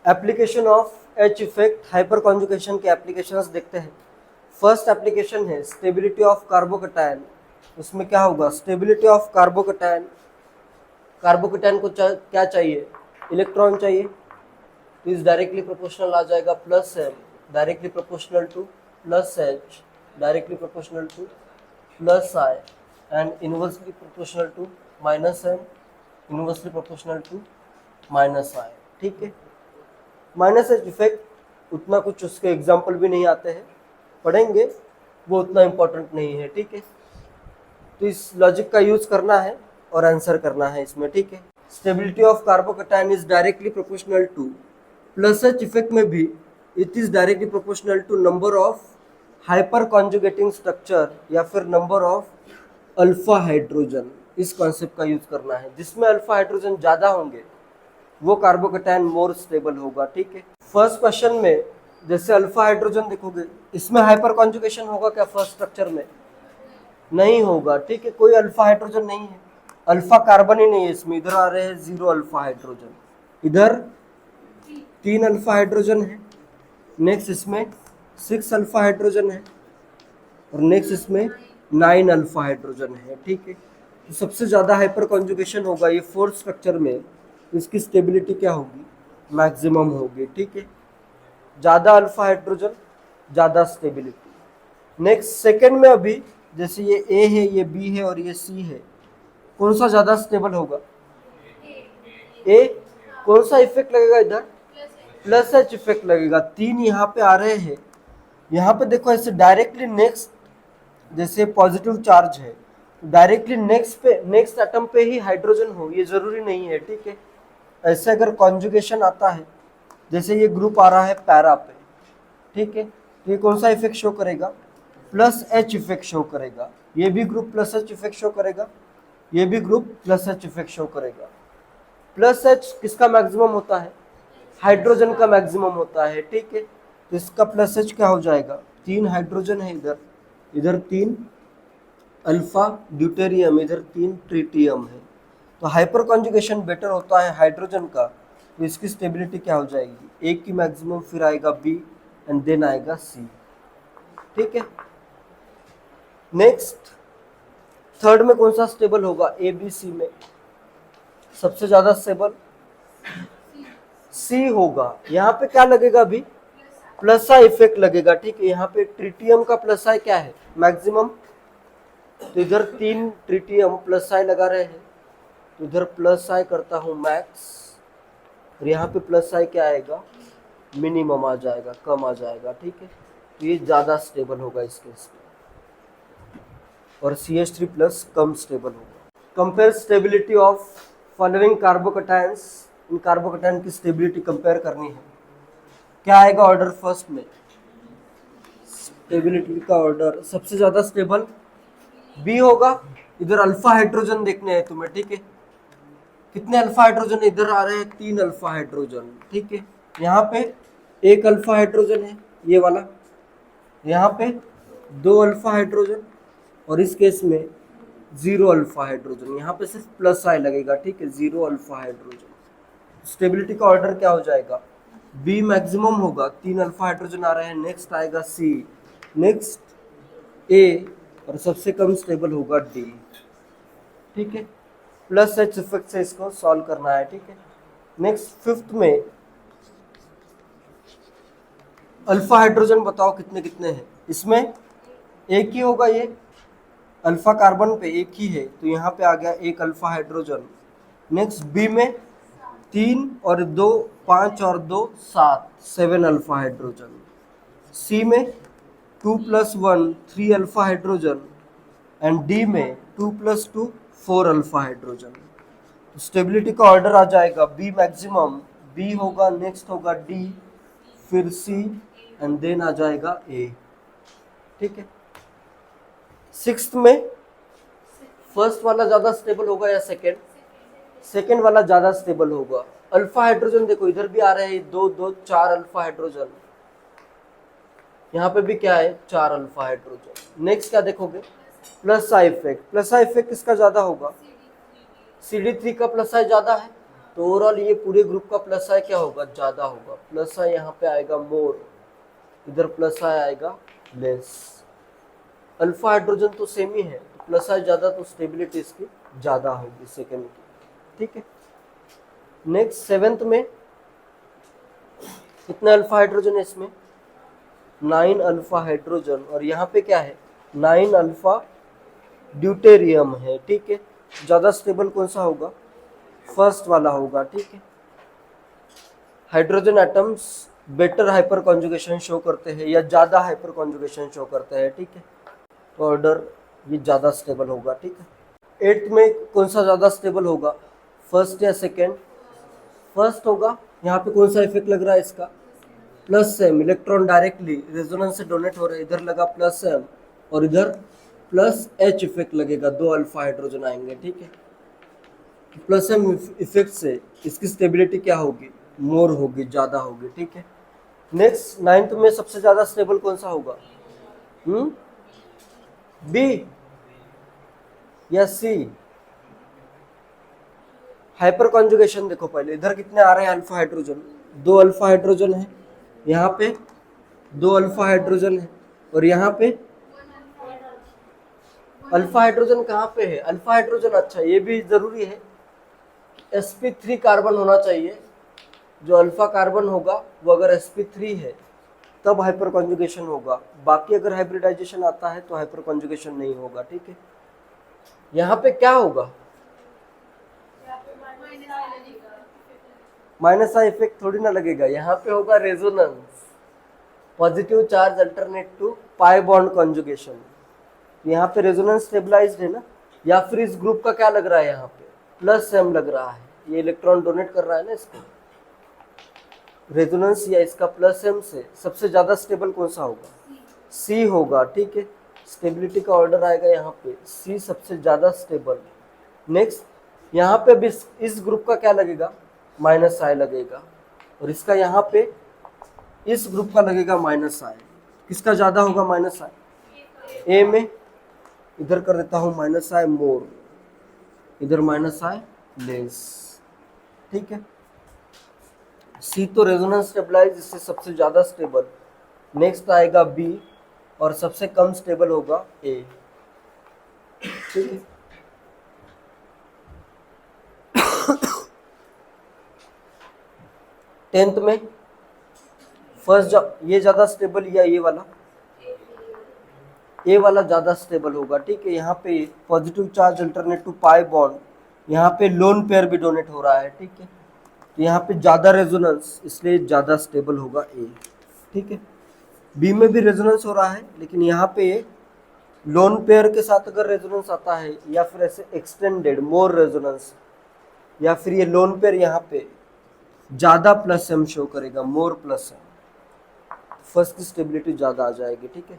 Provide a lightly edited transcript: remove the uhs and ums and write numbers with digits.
Application of H effect hyper conjugation के applications देखते हैं। फर्स्ट एप्लीकेशन है स्टेबिलिटी ऑफ कार्बोकैटायन। उसमें क्या होगा, स्टेबिलिटी ऑफ कार्बोकैटायन, कार्बोकैटायन को क्या चाहिए, इलेक्ट्रॉन चाहिए, तो इज डायरेक्टली प्रोपोर्शनल आ जाएगा plus M directly proportional to plus H directly proportional to plus I and inversely proportional to minus M inversely proportional to minus I. ठीक है, minus H effect उतना कुछ उसके एग्जाम्पल भी नहीं आते हैं, पढ़ेंगे, वो उतना इम्पोर्टेंट नहीं है। ठीक है, तो इस लॉजिक का यूज करना है और आंसर करना है इसमें। ठीक है, stability of carbocation is directly proportional to, plus H effect में भी it is directly proportional to number of hyper conjugating structure या फिर नंबर ऑफ अल्फा हाइड्रोजन। इस कॉन्सेप्ट का यूज करना है, जिसमें अल्फा हाइड्रोजन ज्यादा होंगे वो कार्बोकैटायन मोर स्टेबल होगा। ठीक है, फर्स्ट क्वेश्चन में जैसे अल्फा हाइड्रोजन देखोगे, इसमें हाइपर कॉन्जुगेशन होगा क्या फर्स्ट स्ट्रक्चर में? नहीं होगा। ठीक है, कोई अल्फा हाइड्रोजन नहीं है, अल्फा कार्बन ही नहीं है इसमें। इधर आ रहे हैं 0 अल्फा हाइड्रोजन, इधर 3 अल्फा हाइड्रोजन है, नेक्स्ट इसमें 6 अल्फा हाइड्रोजन है और नेक्स्ट इसमें 9 अल्फा हाइड्रोजन है। ठीक है, तो सबसे ज़्यादा हाइपर कॉन्जुगेशन होगा ये फोर्थ स्ट्रक्चर में, इसकी स्टेबिलिटी क्या होगी, मैक्सिमम होगी। ठीक है, ज़्यादा अल्फा हाइड्रोजन ज़्यादा स्टेबिलिटी। नेक्स्ट सेकेंड में अभी जैसे ये ए है, ये बी है और ये सी है, कौन सा ज़्यादा स्टेबल होगा? ए। कौन सा इफेक्ट लगेगा इधर? प्लस एच इफेक्ट लगेगा। 3 यहाँ पे आ रहे हैं, यहाँ पे देखो ऐसे डायरेक्टली नेक्स्ट, जैसे पॉजिटिव चार्ज है, डायरेक्टली नेक्स्ट एटम पे ही हाइड्रोजन हो, ये जरूरी नहीं है। ठीक है, ऐसे अगर कॉन्जुगेशन आता है, जैसे ये ग्रुप आ रहा है पैरा पे, ठीक है, तो ये कौन सा इफेक्ट शो करेगा? प्लस एच इफेक्ट शो करेगा। ये भी group plus H effect show करेगा, ये भी group plus H effect show करेगा। प्लस एच किसका मैक्सिमम होता है? हाइड्रोजन का मैक्सिमम होता है। ठीक है, तो इसका प्लस एच क्या हो जाएगा? 3 हाइड्रोजन है इधर, इधर 3 अल्फा ड्यूटेरियम, इधर 3 ट्रिटियम है, तो हाइपर कॉन्जुगेशन बेटर होता है हाइड्रोजन का, तो इसकी स्टेबिलिटी क्या हो जाएगी? ए की मैक्सिमम, फिर आएगा बी एंड देन आएगा सी। ठीक है, नेक्स्ट थर्ड में कौन सा स्टेबल होगा? ए बी सी में सबसे ज्यादा स्टेबल सी होगा। यहाँ पे क्या लगेगा अभी? प्लस आई इफेक्ट लगेगा। ठीक है, यहाँ पे ट्रिटियम का प्लस आई क्या है? मैक्सिमम, तो इधर 3 ट्रिटियम प्लस आई लगा रहे हैं, तो इधर प्लस आई करता हूँ मैक्स, और यहाँ पे प्लस आई क्या आएगा? मिनिमम आ जाएगा, कम आ जाएगा। ठीक है, तो ये ज़्यादा स्टेबल होगा इस केस में, और CH3 प्लस कम स्टेबल होगा। Compare stability of following carbocations, in carbocation की स्टेबिलिटी कंपेयर करनी है। क्या आएगा ऑर्डर? फर्स्ट में स्टेबिलिटी का ऑर्डर सबसे ज़्यादा स्टेबल बी होगा। इधर अल्फा हाइड्रोजन देखने हैं तुम्हें। ठीक है, कितने अल्फा हाइड्रोजन इधर आ रहे हैं? 3 अल्फा हाइड्रोजन। ठीक है, यहाँ पे 1 अल्फा हाइड्रोजन है ये वाला, यहाँ पे 2 अल्फा हाइड्रोजन, और इस केस में 0 अल्फा हाइड्रोजन। यहाँ पे सिर्फ प्लस आई लगेगा। ठीक है, 0 अल्फा हाइड्रोजन। स्टेबिलिटी का ऑर्डर क्या हो जाएगा? बी मैक्सिमम होगा, 3 अल्फा हाइड्रोजन आ रहे हैं, नेक्स्ट आएगा सी, नेक्स्ट ए, और सबसे कम स्टेबल होगा डी। ठीक है, प्लस एच इफेक्ट से इसको सॉल्व करना है। ठीक है, नेक्स्ट फिफ्थ में अल्फा हाइड्रोजन बताओ कितने कितने हैं? इसमें एक ही होगा, ये अल्फा कार्बन पे एक ही है, तो यहाँ पे आ गया 1 अल्फा हाइड्रोजन। नेक्स्ट बी में 3 और 2 5 और 2 7, 7 अल्फा हाइड्रोजन। सी में 2 + 1 3 अल्फा हाइड्रोजन, एंड डी में 2 + 2 4 अल्फा हाइड्रोजन। स्टेबिलिटी का ऑर्डर आ जाएगा बी मैक्सिमम, बी होगा, नेक्स्ट होगा डी, फिर सी, एंड देन आ जाएगा ए। ठीक है, सिक्स्थ में फर्स्ट वाला ज्यादा स्टेबल होगा या सेकेंड? सेकेंड वाला ज्यादा स्टेबल होगा। अल्फा हाइड्रोजन देखो इधर भी आ रहे हैं 2 2 4 अल्फा हाइड्रोजन, यहाँ पे भी क्या है? 4 अल्फा हाइड्रोजन। नेक्स्ट क्या देखोगे? Plus I effect. Plus I effect किसका ज्यादा होगा? CD3 का प्लस आई ज्यादा है, तो ओवरऑल ये पूरे ग्रुप का प्लस आई क्या होगा, ज्यादा होगा। प्लस आई यहाँ पे आएगा मोर, इधर प्लस आई आएगा लेस। अल्फा हाइड्रोजन तो सेम ही है, तो प्लस आई ज्यादा तो स्टेबिलिटी इसकी ज्यादा होगी सेकेंड की, ठीक है। नेक्स्ट सेवेंथ में कितने अल्फा हाइड्रोजन है इसमें, 9 अल्फा हाइड्रोजन, और यहाँ पे क्या है 9 अल्फा ड्यूटेरियम है, ठीक है। ज्यादा स्टेबल कौन सा होगा, फर्स्ट वाला होगा, ठीक है। Hydrogen atoms better hyper conjugation show करते हैं या ज्यादा हाइपर कॉन्जुगेशन शो करते हैं, ठीक है। तो ऑर्डर ये ज्यादा स्टेबल होगा, ठीक है। 8th में कौन सा ज्यादा स्टेबल होगा, फर्स्ट या सेकेंड, फर्स्ट होगा। यहाँ पे कौन सा इफेक्ट लग रहा है इसका, plus M, electron directly resonance से डोनेट हो रहे हैं, इधर लगा प्लस एम और इधर प्लस एच इफेक्ट लगेगा, 2 अल्फा हाइड्रोजन आएंगे, ठीक है। प्लस एम इफेक्ट से इसकी स्टेबिलिटी क्या होगी, मोर होगी, ज्यादा होगी, ठीक है। नेक्स्ट 9th में सबसे ज्यादा स्टेबल कौन सा होगा, बी या सी। हाइपर कॉन्जुगेशन देखो पहले, इधर कितने आ रहे हैं अल्फा हाइड्रोजन, 2 अल्फा हाइड्रोजन है, यहाँ पे 2 अल्फा हाइड्रोजन है, और यहाँ पे अल्फा हाइड्रोजन कहाँ पे है, अल्फा हाइड्रोजन, अच्छा ये भी जरूरी है, sp3 कार्बन होना चाहिए। जो अल्फा कार्बन होगा वो अगर sp3 है तब हाइपर कॉन्जुगेशन होगा, बाकी अगर हाइब्रिडाइजेशन आता है तो हाइपर कॉन्जुगेशन नहीं होगा, ठीक है। यहाँ पे क्या होगा, माइनस आई इफेक्ट थोड़ी ना लगेगा, यहाँ पे होगा resonance, positive charge alternate to pi bond conjugation. यहाँ पे रेजोनेंस स्टेबलाइज्ड है ना, या फिर इस ग्रुप का क्या लग रहा है, यहाँ पे प्लस एम लग रहा है, ये इलेक्ट्रॉन डोनेट कर रहा है ना इसको, रेजोनेंस या इसका प्लस एम से सबसे ज्यादा स्टेबल कौन सा होगा, सी होगा, ठीक है। स्टेबिलिटी का ऑर्डर आएगा यहाँ पे, सी सबसे ज्यादा स्टेबल। नेक्स्ट यहाँ पे भी इस ग्रुप का क्या लगेगा, माइनस आई लगेगा, और इसका यहाँ पे इस ग्रुप का लगेगा माइनस आई। किसका ज्यादा होगा माइनस आई, ए में, इधर कर देता हूँ माइनस आई मोर, इधर माइनस आई लेस, ठीक है। सी तो रेजोनेंस स्टेबलाइज, इससे सबसे ज्यादा स्टेबल। नेक्स्ट आएगा बी, और सबसे कम स्टेबल होगा ए, ठीक है। 10th में फर्स्ट ये ज्यादा स्टेबल या ये वाला, ए वाला ज्यादा स्टेबल होगा, ठीक है। यहाँ पे positive charge alternate to pi bond, यहाँ पे लोन पेयर भी डोनेट हो रहा है, ठीक है। तो यहाँ पे ज्यादा रेजोनेंस, इसलिए ज्यादा स्टेबल होगा ए, ठीक है। बी में भी रेजोनेंस हो रहा है, लेकिन यहाँ पे लोन पेयर के साथ अगर रेजोनेंस आता है, या फिर ऐसे एक्सटेंडेड मोर रेजोनेंस, या फिर ये लोन पेयर यहाँ पे ज्यादा प्लस एम शो करेगा, मोर प्लस एम, फर्स्ट की स्टेबिलिटी ज्यादा आ जाएगी, ठीक है।